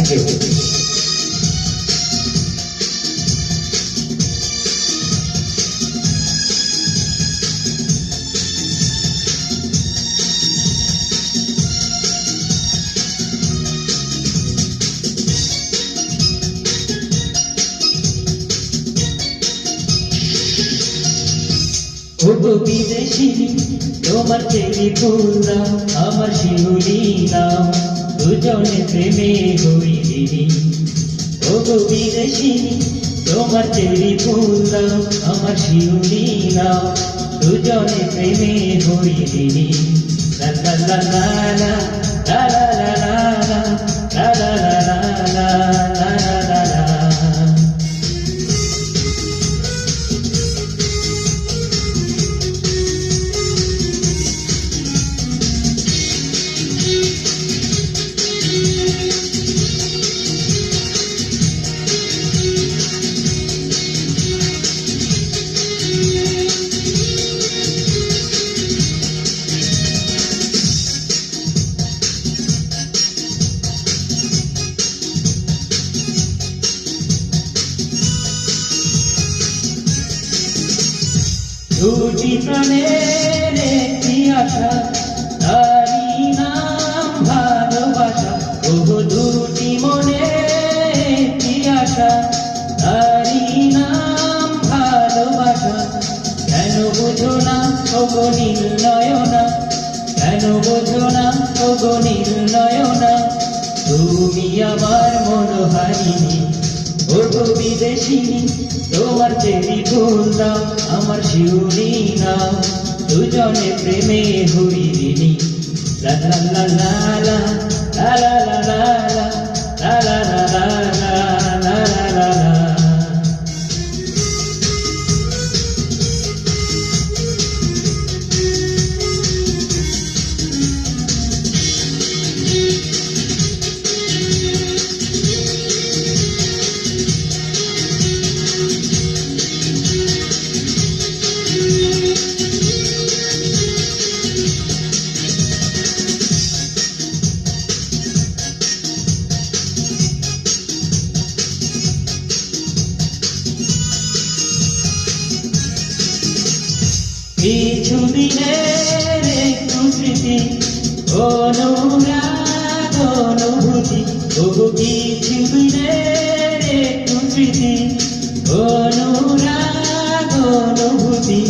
Thank you. ওগো বিদেশিনী তোমার cherry ফুল দাও, আমার শিউলি নাও, দুজনে প্রেমে হইলিনি। ওগো বিদেশিনী তোমার চেরি ফুল দাও, আমার শিউলি নাও, দুজনে প্রেমে হইলিনি। লা লা লা লা লা লা লা লা লা লা লা লা লা লা লা লা লা। দুটি প্রাণের একটি আশা, তারি নাম ভালোবাসা। ওগো দুটি মনের একটি আশা, তারি নাম ভালোবাসা। কেন বোঝো না ওগো নীলনয়না, কেন বোঝো না ওগো নীলনয়না, তুমি আমার মনোহারিণী। ওগো বিদেশিনী তোমার চেরি ফুল দাও, আমার শিউলি নাও, দুজনে প্রেমে হইলিনি। লা লা লা লা লা লা লা লা লা লা লা লা লা লা লা লা। কিছুদিনের একটু স্মৃতি, অনুরাগ অনুভূতি। ওগো কিছুদিনের একটু স্মৃতি, অনুরাগ অনুভূতি।